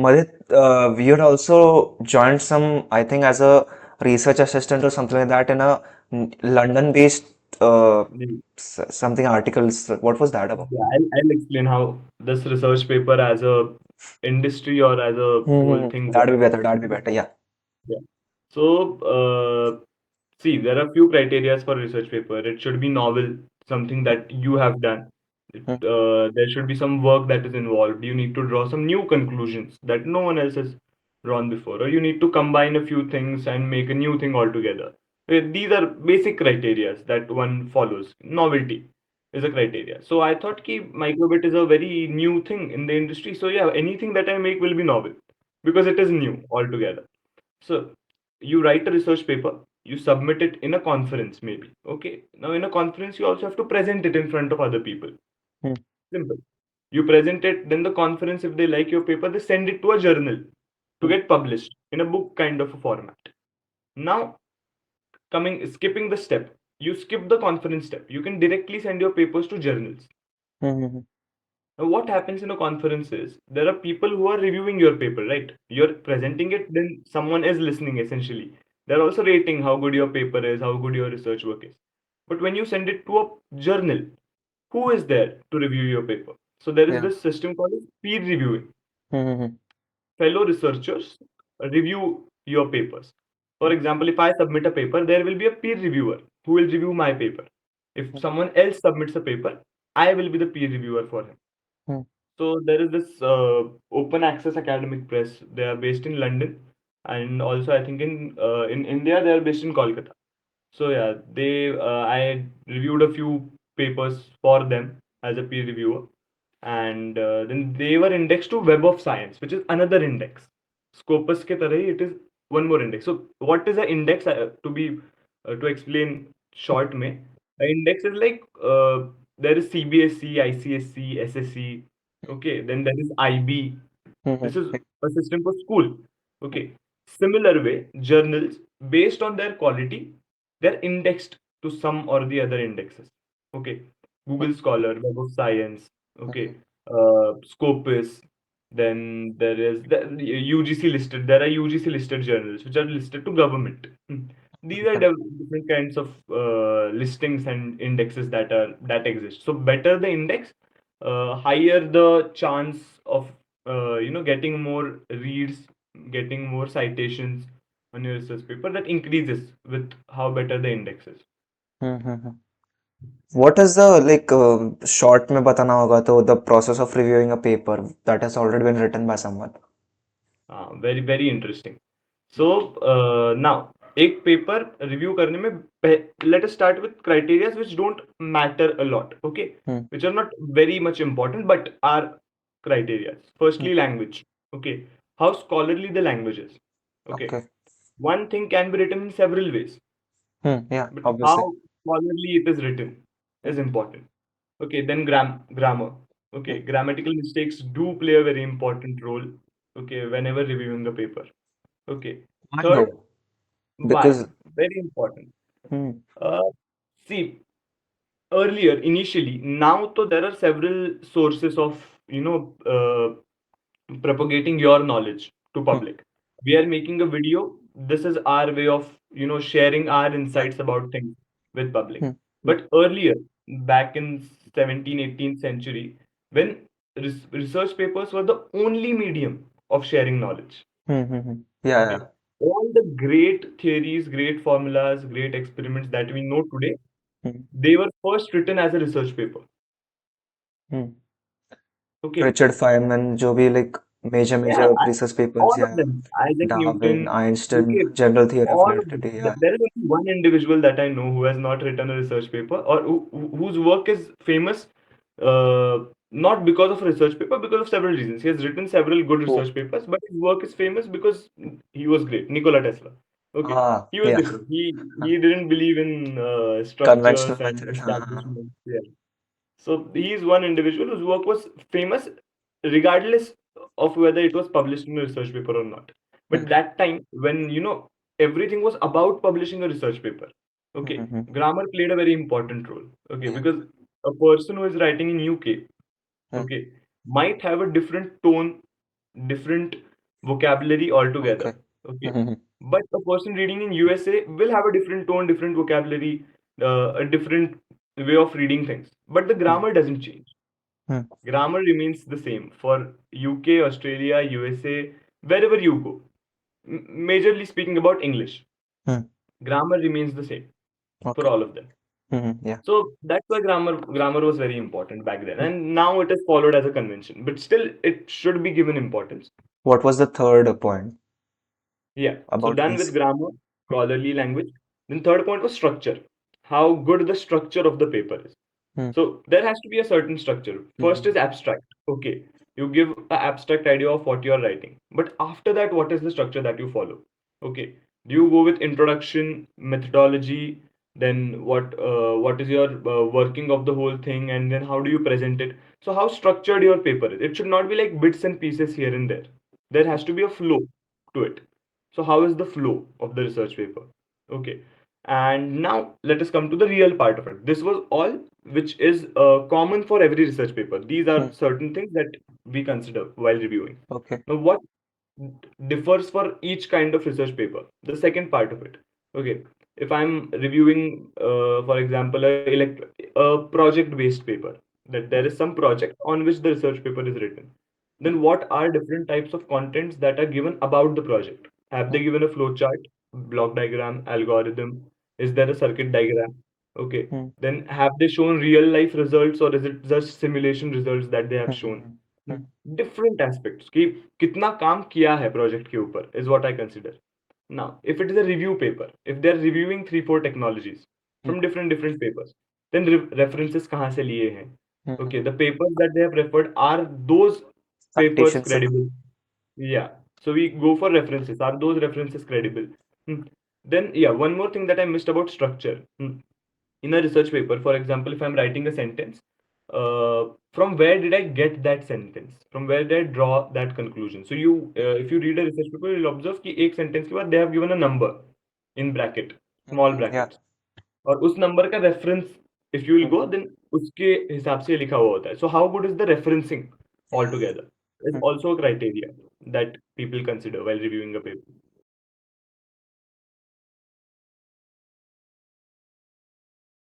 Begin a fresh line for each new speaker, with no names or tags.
Madit, we had also joined some, I think, as a research assistant or something like that in a London-based
The-
something articles. What was that about?
Yeah, I'll explain how this research paper as a industry or as a whole thing
That'd
works.
be better. That'd be better. Yeah.
Yeah. So, see, there are few criteria for research paper. It should be novel, something that you have done.
Hmm.
There should be some work that is involved. You need to draw some new conclusions that no one else has drawn before, or you need to combine a few things and make a new thing altogether. These are basic criteria that one follows. Novelty is a criteria. So I thought ki microbit is a very new thing in the industry. So yeah, anything that I make will be novel because it is new altogether. So you write a research paper, you submit it in a conference, maybe. Okay. Now, in a conference, you also have to present it in front of other people.
Hmm.
Simple. You present it, then the conference, if they like your paper, they send it to a journal to
Hmm.
get published in a book kind of a format. Now, skipping the step, you skip the conference step. You can directly send your papers to journals.
Hmm.
Now, what happens in a conference is there are people who are reviewing your paper, right? You're presenting it, then someone is listening essentially. They're also rating how good your paper is, how good your research work is. But when you send it to a journal, who is there to review your paper? So there is
Yeah.
this system called peer reviewing.
Hmm.
Fellow researchers review your papers. For example, if I submit a paper, there will be a peer reviewer who will review my paper. If someone else submits a paper, I will be the peer reviewer for him.
Hmm.
So there is this open access academic press. They are based in London, and also I think in India they are based in Kolkata. So yeah, they I reviewed a few papers for them as a peer reviewer, and then they were indexed to Web of Science, which is another index. Scopus ke tarah hi it is one more index. So what is an index? To explain short में, an index is like there is CBSE, ICSE, SSE. Okay, then there is IB. This is
Hmm.
a system for school. Okay. Similar way, journals, based on their quality, they're indexed to some or the other indexes. Okay. Google Scholar, Web of Science, okay. Scopus, then there is the UGC listed. There are UGC listed journals which are listed to government. These are different kinds of listings and indexes that exist. So better the index, higher the chance of getting more reads, getting more citations on your research paper. That increases with how better the index is.
Hmm. What is the like short में बताना होगा तो the process of reviewing a paper that has already been written by someone.
Very very interesting. So now एक paper review करने में let us start with criteria which don't matter a lot, okay,
Hmm.
which are not very much important but are criteria.
Hmm.
Firstly, language. Okay, how scholarly the language is. Okay,
Okay.
one thing can be written in several ways,
Hmm. Yeah.
but
Obviously.
how scholarly it is written
Hmm.
is important. Okay, then grammar.
Hmm.
Okay, grammatical mistakes do play a very important role. Okay, whenever reviewing a paper. Okay,
I
third,
know
why?
because.
Very important.
Hmm.
Uh, See, earlier, initially, now so there are several sources of propagating your knowledge to
Hmm.
public. We are making a video. This is our way of sharing our
Yeah.
insights about things with public.
Hmm. Hmm.
But earlier, back in 17th, 18th century, when research papers were the only medium of sharing knowledge.
Hmm. Hmm. Hmm. Yeah.
Okay.
Yeah.
All the great theories, great formulas, great experiments that we know today,
Hmm.
they were first written as a research paper.
Hmm.
Okay.
Richard Feynman जो भी like major
Yeah,
research papers
all
या
of them. Isaac
Darwin,
Newton.
Einstein,
Okay.
general theory of
All of them.
relativity. Yeah.
There is only one individual that I know who has not written a research paper or whose work is famous, not because of a research paper, because of several reasons. He has written several good
Who?
research papers, but his work is famous because he was great. Nikola Tesla. Okay.
Ah,
He was
yeah.
different. He didn't believe in
Conventional
structures and
method.
establishments. Yeah. So he is one individual whose work was famous regardless of whether it was published in a research paper or not. But
Hmm.
that time, when everything was about publishing a research paper,
Hmm.
okay,
Hmm.
grammar played a very important role. Okay,
Yeah.
because a person who is writing in UK,
Hmm.
okay, might have a different tone, different vocabulary altogether.
Okay.
Okay.
Mm-hmm.
But a person reading in USA will have a different tone, different vocabulary, a different way of reading things. But the grammar doesn't change. Grammar remains the same for UK, Australia, USA, wherever you go. Majorly speaking about English,
Mm-hmm.
grammar remains the same for
Okay.
all of them.
Mm-hmm. Yeah.
So that's why grammar was very important back then, and now it is followed as a convention. But still, it should be given importance.
What was the third point
Yeah. So
about
done with
these?
grammar, scholarly language. Then third point was structure. How good the structure of the paper is. So there has to be a certain structure. First
Mm-hmm.
is abstract. Okay. You give an abstract idea of what you are writing. But after that, what is the structure that you follow? Okay. Do you go with introduction, methodology, then what is your working of the whole thing, and then how do you present it? So how structured your paper is. It should not be like bits and pieces here and there. There has to be a flow to it. So how is the flow of the research paper? Okay. And now let us come to the real part of it. This was all which is common for every research paper. These are certain things that we consider while reviewing.
Okay.
Now, what differs for each kind of research paper? The second part of it. Okay, if I'm reviewing, for example, a project-based paper, that there is some project on which the research paper is written, then what are different types of contents that are given about the project? Have they given a flow chart, block diagram, algorithm? Is there a circuit diagram? Okay. Then have they shown real life results or is it just simulation results that they have shown? Different aspects कि कितना काम किया है project के ऊपर is what I consider. Now, if it is a review paper, if they are reviewing 3-4 technologies from different papers, then references कहाँ से लिए हैं? Okay, the papers that they have referred, are those papers
Citation से.
credible? Yeah. So we go for references. Are those references credible? Then, yeah, one more thing that I missed about structure. In a research paper, for example, if I'm writing a sentence, from where did I get that sentence? From where did I draw that conclusion? So if you read a research paper, you'll observe कि एक sentence के बाद they have given a number in bracket, small
Yeah.
brackets. और उस number का reference if you will go then उसके हिसाब से लिखा हुआ होता है. So how good is the referencing all together is also a criteria that people consider while reviewing a paper.